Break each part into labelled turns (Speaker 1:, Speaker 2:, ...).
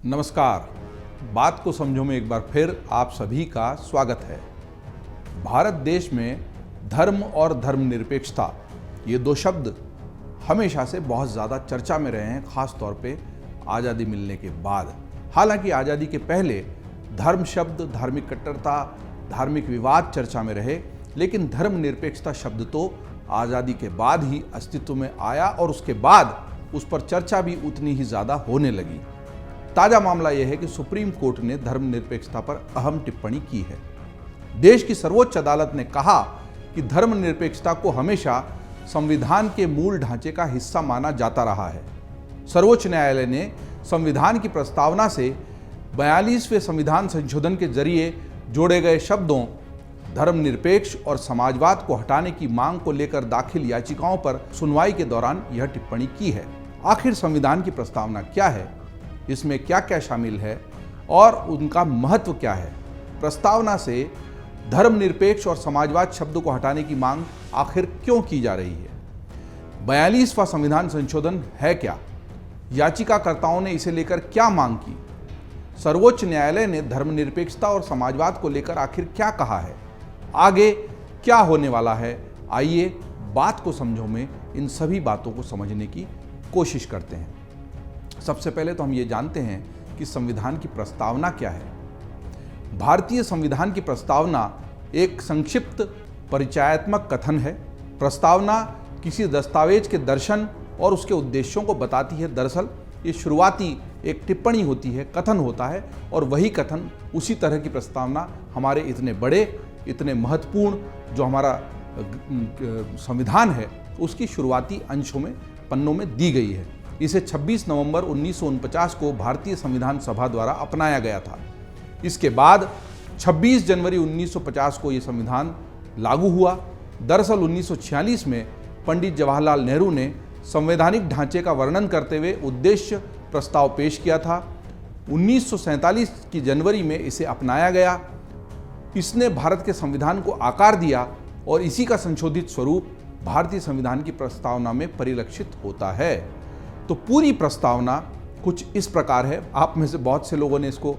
Speaker 1: नमस्कार। बात को समझो में एक बार फिर आप सभी का स्वागत है। भारत देश में धर्म और धर्मनिरपेक्षता ये दो शब्द हमेशा से बहुत ज़्यादा चर्चा में रहे हैं, खास तौर पे आज़ादी मिलने के बाद। हालांकि आज़ादी के पहले धर्म शब्द, धार्मिक कट्टरता, धार्मिक विवाद चर्चा में रहे, लेकिन धर्मनिरपेक्षता शब्द तो आज़ादी के बाद ही अस्तित्व में आया और उसके बाद उस पर चर्चा भी उतनी ही ज़्यादा होने लगी। ताज़ा मामला यह है कि सुप्रीम कोर्ट ने धर्मनिरपेक्षता पर अहम टिप्पणी की है। देश की सर्वोच्च अदालत ने कहा कि धर्मनिरपेक्षता को हमेशा संविधान के मूल ढांचे का हिस्सा माना जाता रहा है। सर्वोच्च न्यायालय ने संविधान की प्रस्तावना से 42वें संविधान संशोधन के जरिए जोड़े गए शब्दों धर्मनिरपेक्ष और समाजवाद को हटाने की मांग को लेकर दाखिल याचिकाओं पर सुनवाई के दौरान यह टिप्पणी की है। आखिर संविधान की प्रस्तावना क्या है, इसमें क्या क्या शामिल है और उनका महत्व क्या है? प्रस्तावना से धर्मनिरपेक्ष और समाजवाद शब्दों को हटाने की मांग आखिर क्यों की जा रही है? 42वां संविधान संशोधन है क्या? याचिकाकर्ताओं ने इसे लेकर क्या मांग की? सर्वोच्च न्यायालय ने धर्मनिरपेक्षता और समाजवाद को लेकर आखिर क्या कहा है? आगे क्या होने वाला है? आइए बात को समझो में इन सभी बातों को समझने की कोशिश करते हैं। सबसे पहले तो हम ये जानते हैं कि संविधान की प्रस्तावना क्या है। भारतीय संविधान की प्रस्तावना एक संक्षिप्त परिचयात्मक कथन है। प्रस्तावना किसी दस्तावेज के दर्शन और उसके उद्देश्यों को बताती है। दरअसल ये शुरुआती एक टिप्पणी होती है, कथन होता है, और वही कथन, उसी तरह की प्रस्तावना हमारे इतने बड़े, इतने महत्वपूर्ण जो हमारा संविधान है उसकी शुरुआती अंशों में, पन्नों में दी गई है। इसे 26 नवंबर 1949 को भारतीय संविधान सभा द्वारा अपनाया गया था। इसके बाद 26 जनवरी 1950 को यह संविधान लागू हुआ। दरअसल 1946 में पंडित जवाहरलाल नेहरू ने संवैधानिक ढांचे का वर्णन करते हुए उद्देश्य प्रस्ताव पेश किया था। 1947 की जनवरी में इसे अपनाया गया। इसने भारत के संविधान को आकार दिया और इसी का संशोधित स्वरूप भारतीय संविधान की प्रस्तावना में परिलक्षित होता है। तो पूरी प्रस्तावना कुछ इस प्रकार है। आप में से बहुत से लोगों ने इसको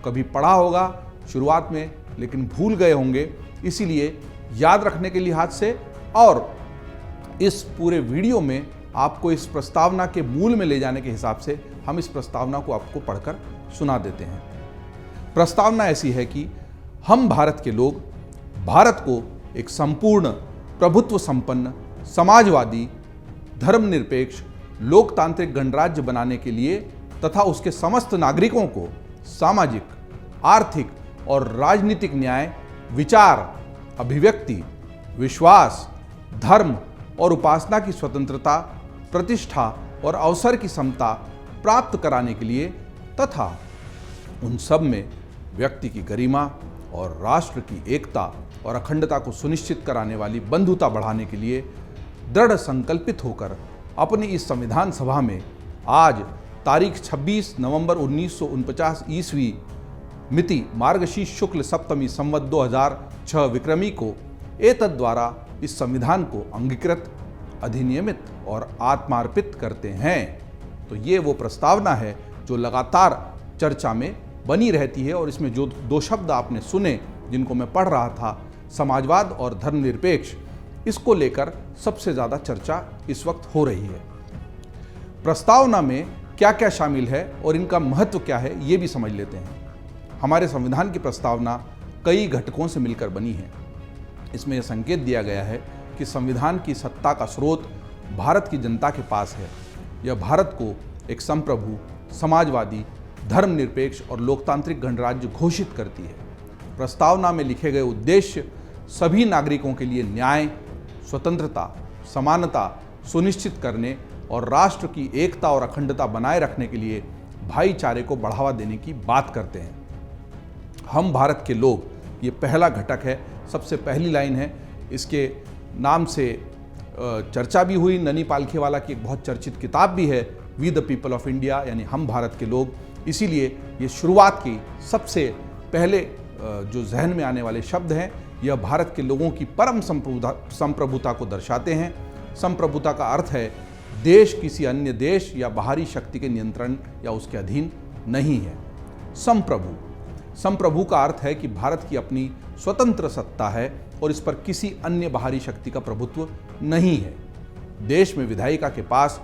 Speaker 1: कभी पढ़ा होगा शुरुआत में, लेकिन भूल गए होंगे। इसीलिए याद रखने के लिहाज से और इस पूरे वीडियो में आपको इस प्रस्तावना के मूल में ले जाने के हिसाब से हम इस प्रस्तावना को आपको पढ़कर सुना देते हैं। प्रस्तावना ऐसी है कि हम भारत के लोग भारत को एक संपूर्ण, प्रभुत्व संपन्न, समाजवादी, धर्मनिरपेक्ष, लोकतांत्रिक गणराज्य बनाने के लिए तथा उसके समस्त नागरिकों को सामाजिक, आर्थिक और राजनीतिक न्याय, विचार, अभिव्यक्ति, विश्वास, धर्म और उपासना की स्वतंत्रता, प्रतिष्ठा और अवसर की समता प्राप्त कराने के लिए तथा उन सब में व्यक्ति की गरिमा और राष्ट्र की एकता और अखंडता को सुनिश्चित कराने वाली बंधुता बढ़ाने के लिए दृढ़ संकल्पित होकर अपनी इस संविधान सभा में आज तारीख 26 नवंबर 1949 ईस्वी मिति मार्गशीर्ष शुक्ल सप्तमी संवत 2006 विक्रमी को एतद् द्वारा इस संविधान को अंगीकृत, अधिनियमित और आत्मार्पित करते हैं। तो ये वो प्रस्तावना है जो लगातार चर्चा में बनी रहती है और इसमें जो दो शब्द आपने सुने जिनको मैं पढ़ रहा था, समाजवाद और धर्मनिरपेक्ष, इसको लेकर सबसे ज़्यादा चर्चा इस वक्त हो रही है। प्रस्तावना में क्या क्या शामिल है और इनका महत्व क्या है ये भी समझ लेते हैं। हमारे संविधान की प्रस्तावना कई घटकों से मिलकर बनी है। इसमें यह संकेत दिया गया है कि संविधान की सत्ता का स्रोत भारत की जनता के पास है। यह भारत को एक संप्रभु, समाजवादी, धर्मनिरपेक्ष और लोकतांत्रिक गणराज्य घोषित करती है। प्रस्तावना में लिखे गए उद्देश्य सभी नागरिकों के लिए न्याय, स्वतंत्रता, समानता सुनिश्चित करने और राष्ट्र की एकता और अखंडता बनाए रखने के लिए भाईचारे को बढ़ावा देने की बात करते हैं। हम भारत के लोग, ये पहला घटक है, सबसे पहली लाइन है। इसके नाम से चर्चा भी हुई। ननी पालखेवाला की एक बहुत चर्चित किताब भी है, we the people of India, यानी हम भारत के लोग। इसीलिए ये शुरुआत की सबसे पहले जो जहन में आने वाले शब्द हैं, यह भारत के लोगों की परम संप्रभुता को दर्शाते हैं। संप्रभुता का अर्थ है देश किसी अन्य देश या बाहरी शक्ति के नियंत्रण या उसके अधीन नहीं है। संप्रभु, संप्रभु का अर्थ है कि भारत की अपनी स्वतंत्र सत्ता है और इस पर किसी अन्य बाहरी शक्ति का प्रभुत्व नहीं है। देश में विधायिका के पास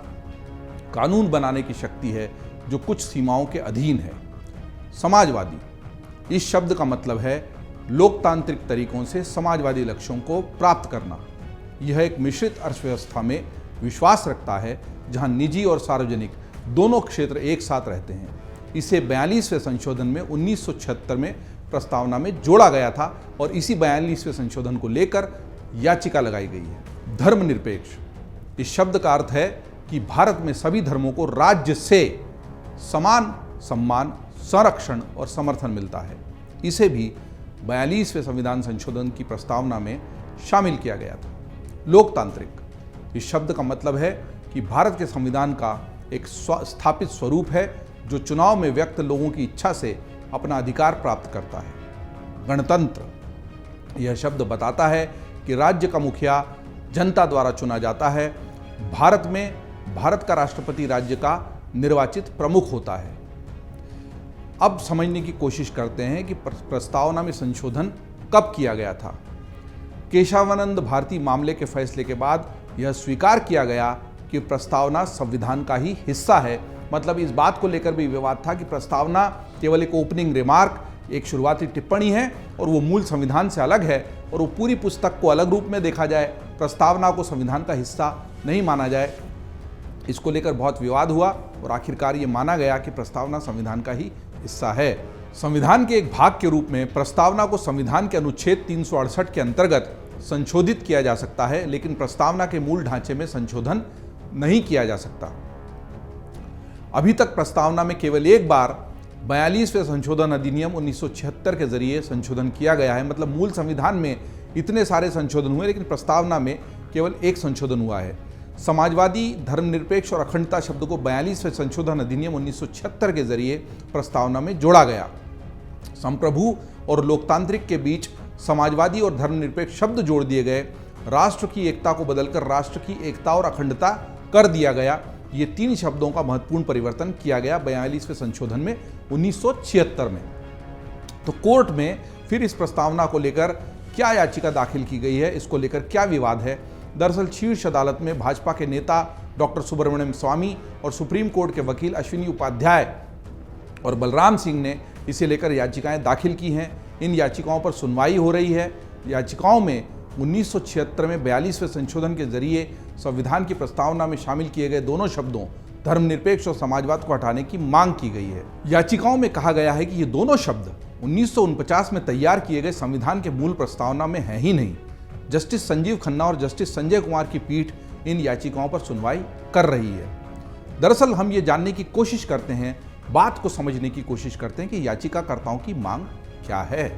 Speaker 1: कानून बनाने की शक्ति है जो कुछ सीमाओं के अधीन है। समाजवादी, इस शब्द का मतलब है लोकतांत्रिक तरीकों से समाजवादी लक्ष्यों को प्राप्त करना। यह एक मिश्रित अर्थव्यवस्था में विश्वास रखता है जहां निजी और सार्वजनिक दोनों क्षेत्र एक साथ रहते हैं। इसे 42वें संशोधन में 1976 में प्रस्तावना में जोड़ा गया था और इसी 42वें संशोधन को लेकर याचिका लगाई गई है। धर्मनिरपेक्ष, इस शब्द का अर्थ है कि भारत में सभी धर्मों को राज्य से समान सम्मान, संरक्षण और समर्थन मिलता है। इसे भी 42वें संविधान संशोधन की प्रस्तावना में शामिल किया गया था। लोकतांत्रिक, इस शब्द का मतलब है कि भारत के संविधान का एक स्थापित स्वरूप है जो चुनाव में व्यक्त लोगों की इच्छा से अपना अधिकार प्राप्त करता है। गणतंत्र, यह शब्द बताता है कि राज्य का मुखिया जनता द्वारा चुना जाता है। भारत में भारत का राष्ट्रपति राज्य का निर्वाचित प्रमुख होता है। अब समझने की कोशिश करते हैं कि प्रस्तावना में संशोधन कब किया गया था। केशवानंद भारती मामले के फैसले के बाद यह स्वीकार किया गया कि प्रस्तावना संविधान का ही हिस्सा है। मतलब इस बात को लेकर भी विवाद था कि प्रस्तावना केवल एक ओपनिंग रिमार्क, एक शुरुआती टिप्पणी है और वो मूल संविधान से अलग है और वो पूरी पुस्तक को अलग रूप में देखा जाए, प्रस्तावना को संविधान का हिस्सा नहीं माना जाए। इसको लेकर बहुत विवाद हुआ और आखिरकार ये माना गया कि प्रस्तावना संविधान का ही हिस्सा है। संविधान के एक भाग के रूप में प्रस्तावना को संविधान के अनुच्छेद 368 के अंतर्गत संशोधित किया जा सकता है, लेकिन प्रस्तावना के मूल ढांचे में संशोधन नहीं किया जा सकता। अभी तक प्रस्तावना में केवल एक बार 42वें संशोधन अधिनियम 1976 के जरिए संशोधन किया गया है। मतलब मूल संविधान में इतने सारे संशोधन हुए लेकिन प्रस्तावना में केवल एक संशोधन हुआ है। समाजवादी, धर्मनिरपेक्ष और अखंडता शब्द को 42वें संशोधन अधिनियम 1976 के जरिए प्रस्तावना में जोड़ा गया। संप्रभु और लोकतांत्रिक के बीच समाजवादी और धर्मनिरपेक्ष शब्द जोड़ दिए गए। राष्ट्र की एकता को बदलकर राष्ट्र की एकता और अखंडता कर दिया गया। ये तीन शब्दों का महत्वपूर्ण परिवर्तन किया गया 42वें संशोधन में 1976 में। तो कोर्ट में फिर इस प्रस्तावना को लेकर क्या याचिका दाखिल की गई है, इसको लेकर क्या विवाद है। दरअसल शीर्ष अदालत में भाजपा के नेता डॉक्टर सुब्रमण्यम स्वामी और सुप्रीम कोर्ट के वकील अश्विनी उपाध्याय और बलराम सिंह ने इसे लेकर याचिकाएं दाखिल की हैं। इन याचिकाओं पर सुनवाई हो रही है। याचिकाओं में 1976 में 42वें संशोधन के जरिए संविधान की प्रस्तावना में शामिल किए गए दोनों शब्दों धर्मनिरपेक्ष और समाजवाद को हटाने की मांग की गई है। याचिकाओं में कहा गया है कि ये दोनों शब्द 1949 में तैयार किए गए संविधान के मूल प्रस्तावना में है ही नहीं। जस्टिस संजीव खन्ना और जस्टिस संजय कुमार की पीठ इन याचिकाओं पर सुनवाई कर रही है। दरअसल हम ये जानने की कोशिश करते हैं, बात को समझने की कोशिश करते हैं कि याचिकाकर्ताओं की मांग क्या है।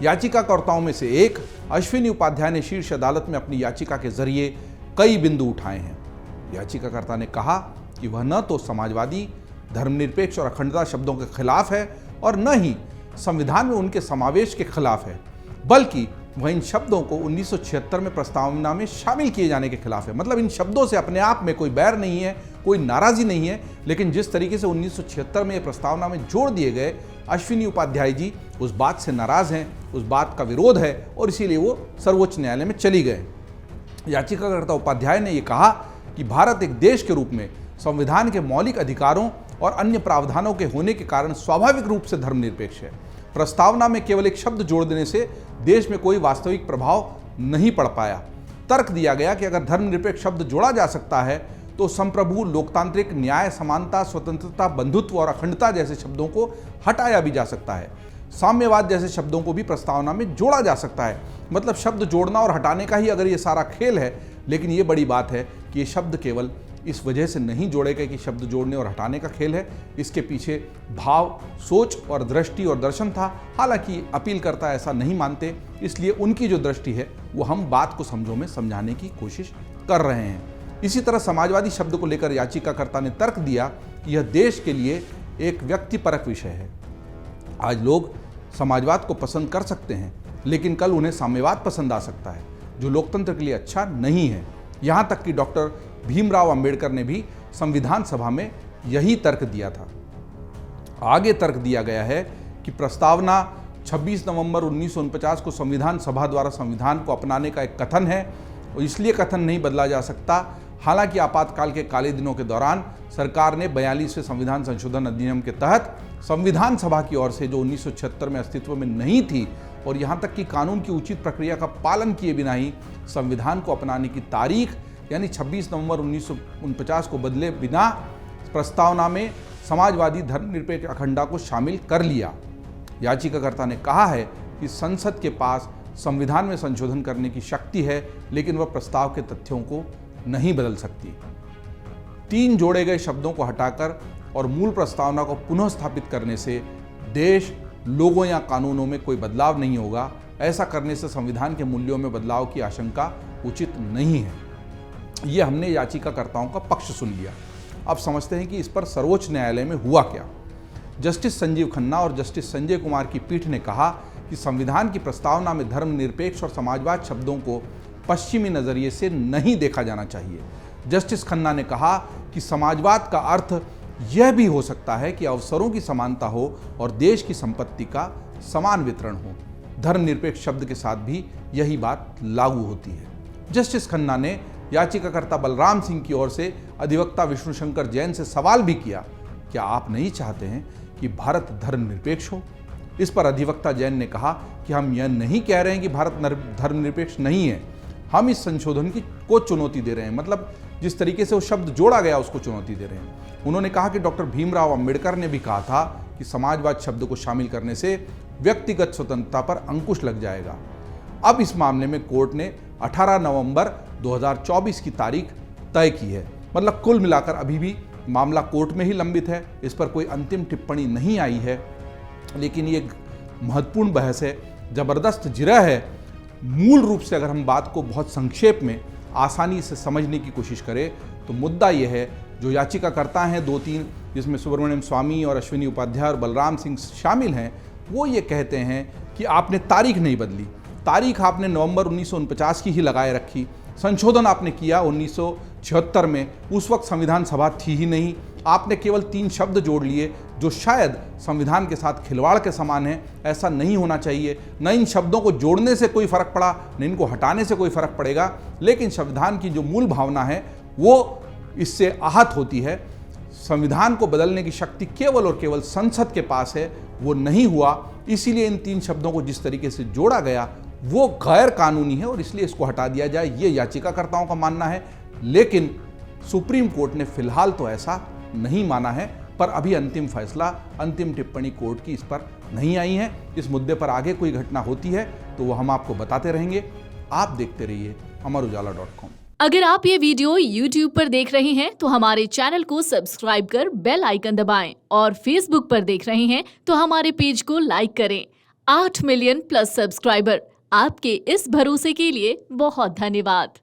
Speaker 1: याचिकाकर्ताओं में से एक अश्विनी उपाध्याय ने शीर्ष अदालत में अपनी याचिका के जरिए कई बिंदु उठाए हैं। याचिकाकर्ता ने कहा कि वह न तो समाजवादी, धर्मनिरपेक्ष और अखंडता शब्दों के खिलाफ है और न ही संविधान में उनके समावेश के खिलाफ है, बल्कि वह इन शब्दों को 1976 में प्रस्तावना में शामिल किए जाने के खिलाफ है। मतलब इन शब्दों से अपने आप में कोई बैर नहीं है, कोई नाराजगी नहीं है, लेकिन जिस तरीके से 1976 में ये प्रस्तावना में जोड़ दिए गए, अश्विनी उपाध्याय जी उस बात से नाराज हैं, उस बात का विरोध है और इसीलिए वो सर्वोच्च न्यायालय में चली गए। याचिकाकर्ता उपाध्याय ने यह कहा कि भारत एक देश के रूप में संविधान के मौलिक अधिकारों और अन्य प्रावधानों के होने के कारण स्वाभाविक रूप से धर्मनिरपेक्ष है। प्रस्तावना में केवल एक शब्द जोड़ देने से देश में कोई वास्तविक प्रभाव नहीं पड़ पाया। तर्क दिया गया कि अगर धर्मनिरपेक्ष शब्द जोड़ा जा सकता है तो संप्रभु, लोकतांत्रिक, न्याय, समानता, स्वतंत्रता, बंधुत्व और अखंडता जैसे शब्दों को हटाया भी जा सकता है। साम्यवाद जैसे शब्दों को भी प्रस्तावना में जोड़ा जा सकता है। मतलब शब्द जोड़ना और हटाने का ही अगर ये सारा खेल है, लेकिन ये बड़ी बात है कि ये शब्द केवल इस वजह से नहीं जोड़े गए कि शब्द जोड़ने और हटाने का खेल है। इसके पीछे भाव, सोच और दृष्टि और दर्शन था। हालांकि अपीलकर्ता ऐसा नहीं मानते, इसलिए उनकी जो दृष्टि है वो हम बात को समझो में समझाने की कोशिश कर रहे हैं। इसी तरह समाजवादी शब्द को लेकर याचिकाकर्ता ने तर्क दिया कि यह देश के लिए एक व्यक्तिपरक विषय है। आज लोग समाजवाद को पसंद कर सकते हैं, लेकिन कल उन्हें साम्यवाद पसंद आ सकता है, जो लोकतंत्र के लिए अच्छा नहीं है। यहाँ तक कि डॉक्टर भीमराव अंबेडकर ने भी संविधान सभा में यही तर्क दिया था। आगे तर्क दिया गया है कि प्रस्तावना 26 नवंबर 1949 को संविधान सभा द्वारा संविधान को अपनाने का एक कथन है और इसलिए कथन नहीं बदला जा सकता। हालांकि आपातकाल के काले दिनों के दौरान सरकार ने 42वें संविधान संशोधन अधिनियम के तहत संविधान सभा की ओर से, जो 1976 में अस्तित्व में नहीं थी और यहाँ तक कि कानून की उचित प्रक्रिया का पालन किए बिना ही संविधान को अपनाने की तारीख यानी 26 नवंबर 1949 को बदले बिना प्रस्तावना में समाजवादी धर्मनिरपेक्ष अखंडता को शामिल कर लिया। याचिकाकर्ता ने कहा है कि संसद के पास संविधान में संशोधन करने की शक्ति है, लेकिन वह प्रस्ताव के तथ्यों को नहीं बदल सकती। 3 जोड़े गए शब्दों को हटाकर और मूल प्रस्तावना को पुनः स्थापित करने से देश, लोगों या कानूनों में कोई बदलाव नहीं होगा। ऐसा करने से संविधान के मूल्यों में बदलाव की आशंका उचित नहीं है। ये हमने याचिकाकर्ताओं का पक्ष सुन लिया। अब समझते हैं कि इस पर सर्वोच्च न्यायालय में हुआ क्या। जस्टिस संजीव खन्ना और जस्टिस संजय कुमार की पीठ ने कहा कि संविधान की प्रस्तावना में धर्मनिरपेक्ष और समाजवाद शब्दों को पश्चिमी नजरिए से नहीं देखा जाना चाहिए। जस्टिस खन्ना ने कहा कि समाजवाद का अर्थ यह भी हो सकता है कि अवसरों की समानता हो और देश की संपत्ति का समान वितरण हो। धर्मनिरपेक्ष शब्द के साथ भी यही बात लागू होती है। जस्टिस खन्ना ने याचिकाकर्ता बलराम सिंह की ओर से अधिवक्ता विष्णु शंकर जैन से सवाल भी किया, क्या आप नहीं चाहते हैं कि भारत धर्मनिरपेक्ष हो? इस पर अधिवक्ता जैन ने कहा कि हम यह नहीं कह रहे हैं कि भारत धर्मनिरपेक्ष नहीं है, हम इस संशोधन को चुनौती दे रहे हैं। मतलब जिस तरीके से वो शब्द जोड़ा गया उसको चुनौती दे रहे हैं। उन्होंने कहा कि डॉक्टर भीमराव अंबेडकर ने भी कहा था कि समाजवाद शब्द को शामिल करने से व्यक्तिगत स्वतंत्रता पर अंकुश लग जाएगा। अब इस मामले में कोर्ट ने 18 नवंबर 2024 की तारीख तय की है। मतलब कुल मिलाकर अभी भी मामला कोर्ट में ही लंबित है, इस पर कोई अंतिम टिप्पणी नहीं आई है। लेकिन ये महत्वपूर्ण बहस है, ज़बरदस्त जिरह है। मूल रूप से अगर हम बात को बहुत संक्षेप में आसानी से समझने की कोशिश करें तो मुद्दा यह है, जो याचिकाकर्ता हैं 2-3, जिसमें सुब्रमण्यम स्वामी और अश्विनी उपाध्याय और बलराम सिंह शामिल हैं, वो ये कहते हैं कि आपने तारीख नहीं बदली। तारीख आपने नवंबर 1949 की ही लगाए रखी। संशोधन आपने किया 1976 में, उस वक्त संविधान सभा थी ही नहीं। आपने केवल 3 शब्द जोड़ लिए जो शायद संविधान के साथ खिलवाड़ के समान है। ऐसा नहीं होना चाहिए। न इन शब्दों को जोड़ने से कोई फर्क पड़ा, न इनको हटाने से कोई फर्क पड़ेगा, लेकिन संविधान की जो मूल भावना है वो इससे आहत होती है। संविधान को बदलने की शक्ति केवल और केवल संसद के पास है, वो नहीं हुआ। इसीलिए इन 3 शब्दों को जिस तरीके से जोड़ा गया वो गैर कानूनी है और इसलिए इसको हटा दिया जाए, ये याचिकाकर्ताओं का मानना है। लेकिन सुप्रीम कोर्ट ने फिलहाल तो ऐसा नहीं माना है, पर अभी अंतिम फैसला, अंतिम टिप्पणी कोर्ट की इस पर नहीं आई है। इस मुद्दे पर आगे कोई घटना होती है तो वो हम आपको बताते रहेंगे। आप देखते रहिए अमरउजाला.com।
Speaker 2: अगर आप ये वीडियो YouTube पर देख रहे हैं तो हमारे चैनल को सब्सक्राइब कर बेल आइकन दबाएं और Facebook पर देख रहे हैं तो हमारे पेज को लाइक करें। 8 मिलियन प्लस सब्सक्राइबर, आपके इस भरोसे के लिए बहुत धन्यवाद।